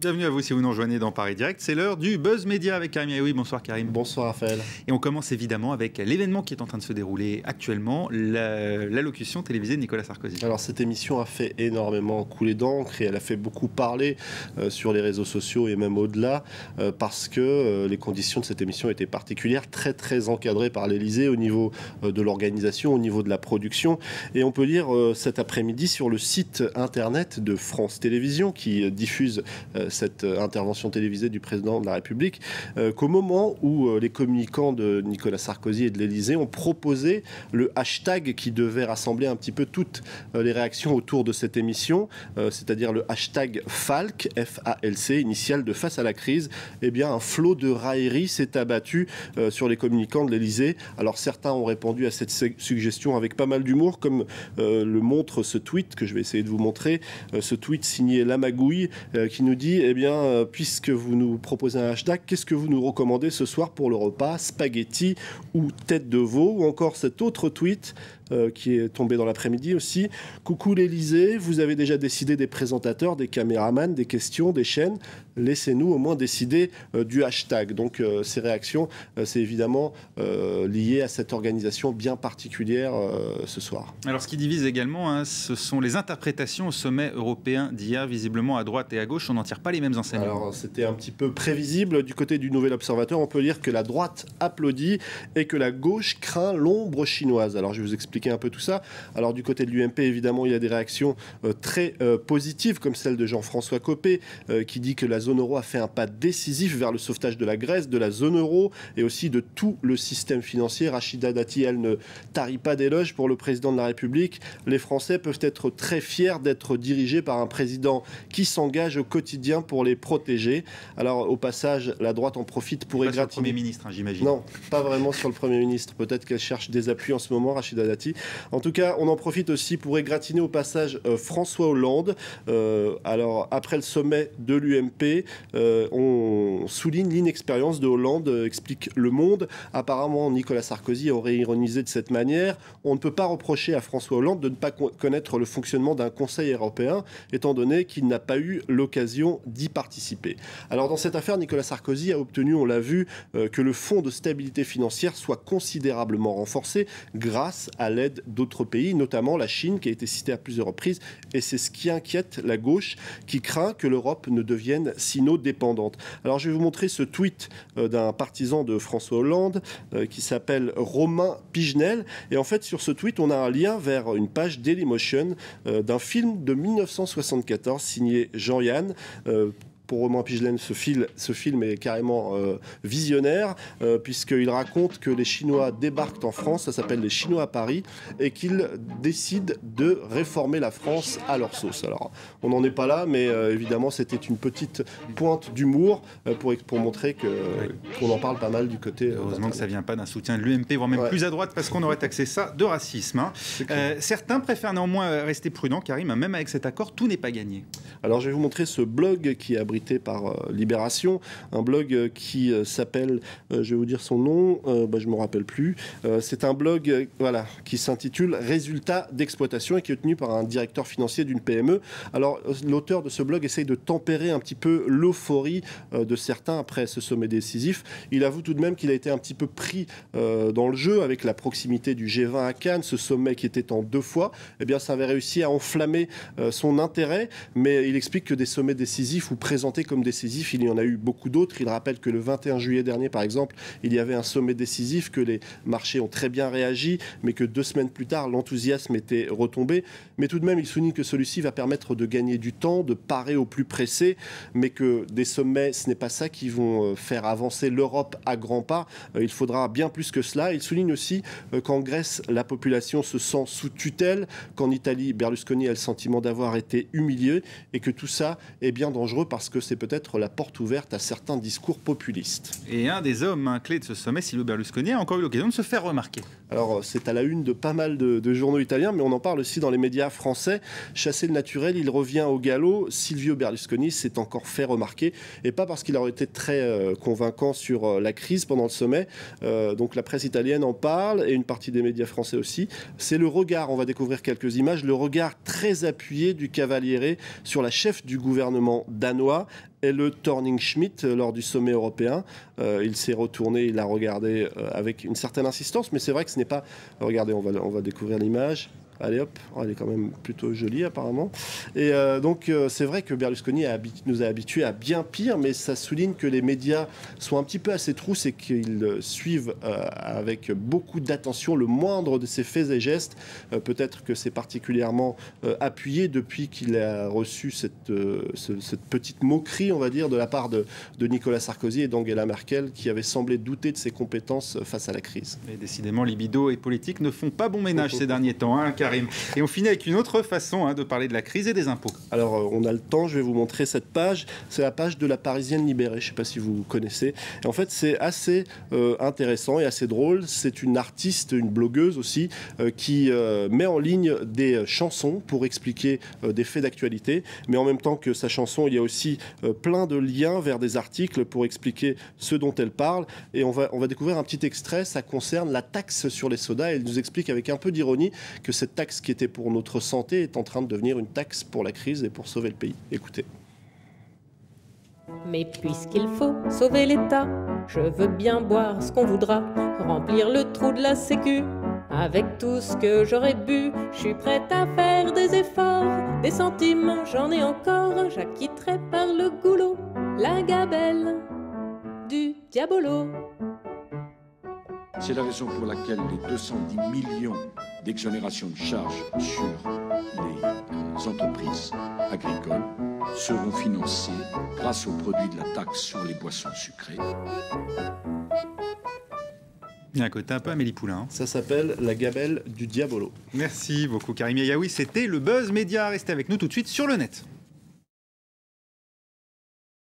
Bienvenue à vous si vous nous rejoignez dans Paris Direct. C'est l'heure du Buzz Média avec Karim Yaoui. Bonsoir Karim. Bonsoir Raphaël. Et on commence évidemment avec l'événement qui est en train de se dérouler actuellement, l'allocution télévisée de Nicolas Sarkozy. Alors cette émission a fait énormément couler d'encre et elle a fait beaucoup parler sur les réseaux sociaux et même au-delà parce que les conditions de cette émission étaient particulières, très encadrées par l'Élysée au niveau de l'organisation, au niveau de la production. Et on peut lire cet après-midi sur le site internet de France Télévisions qui diffuse cette intervention télévisée du président de la République, qu'au moment où les communicants de Nicolas Sarkozy et de l'Élysée ont proposé le hashtag qui devait rassembler un petit peu toutes les réactions autour de cette émission, c'est-à-dire le hashtag FALC, F-A-L-C, initial de Face à la crise, eh bien un flot de railleries s'est abattu sur les communicants de l'Élysée. Alors certains ont répondu à cette suggestion avec pas mal d'humour, comme le montre ce tweet que je vais essayer de vous montrer, ce tweet signé Lamagouille qui nous dit eh bien, puisque vous nous proposez un hashtag, qu'est-ce que vous nous recommandez ce soir pour le repas? Spaghetti ou tête de veau? Ou encore cet autre tweet qui est tombé dans l'après-midi aussi. Coucou l'Élysée, vous avez déjà décidé des présentateurs, des caméramans, des questions, des chaînes. Laissez-nous au moins décider du hashtag. Donc ces réactions, c'est évidemment lié à cette organisation bien particulière ce soir. Alors ce qui divise également, ce sont les interprétations au sommet européen d'hier. Visiblement à droite et à gauche, on n'en tire pas les mêmes enseignements. Alors c'était un petit peu prévisible. Du côté du Nouvel Observateur, on peut lire que la droite applaudit et que la gauche craint l'ombre chinoise. Alors je vais vous expliquer un peu tout ça. Alors du côté de l'UMP, évidemment, il y a des réactions très positives, comme celle de Jean-François Copé, qui dit que la zone euro a fait un pas décisif vers le sauvetage de la Grèce, de la zone euro et aussi de tout le système financier. Rachida Dati, elle, ne tarit pas d'éloges pour le président de la République. Les Français peuvent être très fiers d'être dirigés par un président qui s'engage au quotidien pour les protéger. Alors au passage, la droite en profite pour égratigner... Pas sur le Premier ministre, j'imagine. Non, pas vraiment sur le Premier ministre. Peut-être qu'elle cherche des appuis en ce moment, Rachida Dati. En tout cas, on en profite aussi pour égratigner au passage François Hollande. Alors, après le sommet de l'UMP, on souligne l'inexpérience de Hollande, explique Le Monde. Apparemment, Nicolas Sarkozy aurait ironisé de cette manière. On ne peut pas reprocher à François Hollande de ne pas connaître le fonctionnement d'un Conseil européen, étant donné qu'il n'a pas eu l'occasion d'y participer. Alors, dans cette affaire, Nicolas Sarkozy a obtenu, on l'a vu, que le Fonds de stabilité financière soit considérablement renforcé grâce à l'aide d'autres pays, notamment la Chine, qui a été citée à plusieurs reprises, et c'est ce qui inquiète la gauche, qui craint que l'Europe ne devienne sino-dépendante. Alors je vais vous montrer ce tweet d'un partisan de François Hollande, qui s'appelle Romain Pigenel, et en fait sur ce tweet on a un lien vers une page Dailymotion d'un film de 1974 signé Jean-Yann. Pour Romain Pigenel, ce film est carrément visionnaire, puisqu'il raconte que les Chinois débarquent en France, ça s'appelle les Chinois à Paris, et qu'ils décident de réformer la France à leur sauce. Alors, on n'en est pas là, mais évidemment, c'était une petite pointe d'humour pour montrer qu'on en parle pas mal du côté... Heureusement que ça ne vient pas d'un soutien de l'UMP, voire même plus à droite, parce qu'on aurait taxé ça de racisme. Certains préfèrent néanmoins rester prudents, Karim, même avec cet accord, tout n'est pas gagné. Alors, je vais vous montrer ce blog qui est abrité par Libération, un blog qui s'appelle, je vais vous dire son nom, je ne me rappelle plus, c'est un blog qui s'intitule Résultats d'exploitation et qui est tenu par un directeur financier d'une PME. Alors l'auteur de ce blog essaye de tempérer un petit peu l'euphorie de certains après ce sommet décisif. Il avoue tout de même qu'il a été un petit peu pris dans le jeu avec la proximité du G20 à Cannes, ce sommet qui était en 2 fois. Eh bien ça avait réussi à enflammer son intérêt, mais il explique que des sommets décisifs ou présentés comme décisif, il y en a eu beaucoup d'autres. Il rappelle que le 21 juillet dernier, par exemple, il y avait un sommet décisif, que les marchés ont très bien réagi, mais que 2 semaines plus tard, l'enthousiasme était retombé. Mais tout de même, il souligne que celui-ci va permettre de gagner du temps, de parer au plus pressé, mais que des sommets, ce n'est pas ça qui vont faire avancer l'Europe à grands pas. Il faudra bien plus que cela. Il souligne aussi qu'en Grèce, la population se sent sous tutelle, qu'en Italie, Berlusconi a le sentiment d'avoir été humilié, et que tout ça est bien dangereux parce que c'est peut-être la porte ouverte à certains discours populistes. Et un des hommes clés de ce sommet, Silvio Berlusconi, a encore eu l'occasion de se faire remarquer. Alors, c'est à la une de pas mal de journaux italiens, mais on en parle aussi dans les médias français. Chassé le naturel, il revient au galop. Silvio Berlusconi s'est encore fait remarquer, et pas parce qu'il aurait été très convaincant sur la crise pendant le sommet. Donc la presse italienne en parle, et une partie des médias français aussi. C'est le regard, on va découvrir quelques images, le regard très appuyé du Cavaliere sur la chef du gouvernement danois. Pays-Bas et le Thorning Schmidt lors du sommet européen. Il s'est retourné, il l'a regardé avec une certaine insistance, mais c'est vrai que ce n'est pas... Regardez, on va découvrir l'image. Allez hop, elle est quand même plutôt jolie apparemment. Et donc c'est vrai que Berlusconi nous a habitués à bien pire, mais ça souligne que les médias sont un petit peu à ses trousses et qu'ils suivent avec beaucoup d'attention le moindre de ses faits et gestes. Peut-être que c'est particulièrement appuyé depuis qu'il a reçu cette petite moquerie, on va dire, de la part de Nicolas Sarkozy et d'Angela Merkel, qui avaient semblé douter de ses compétences face à la crise. Et décidément, libido et politique ne font pas bon ménage ces derniers temps, hein, Karim. Et on finit avec une autre façon de parler de la crise et des impôts. Alors, on a le temps, je vais vous montrer cette page. C'est la page de la Parisienne libérée, je ne sais pas si vous connaissez. Et en fait, c'est assez intéressant et assez drôle. C'est une artiste, une blogueuse aussi, qui met en ligne des chansons pour expliquer des faits d'actualité. Mais en même temps que sa chanson, il y a aussi plein de liens vers des articles pour expliquer ce dont elle parle. Et on va découvrir un petit extrait. Ça concerne la taxe sur les sodas. Elle nous explique avec un peu d'ironie que cette taxe qui était pour notre santé est en train de devenir une taxe pour la crise et pour sauver le pays. Écoutez. Mais puisqu'il faut sauver l'État, je veux bien boire ce qu'on voudra, remplir le trou de la sécu. Avec tout ce que j'aurais bu, je suis prête à faire des efforts. Des sentiments, j'en ai encore, j'acquitterai par le goulot la gabelle du diabolo. C'est la raison pour laquelle les 210 millions d'exonérations de charges sur les entreprises agricoles seront financées grâce au produit de la taxe sur les boissons sucrées. Il y a un côté un peu Amélie Poulain. Ça s'appelle la gabelle du diabolo. Merci beaucoup Karim Yaoui, c'était le Buzz Média. Restez avec nous tout de suite sur le net.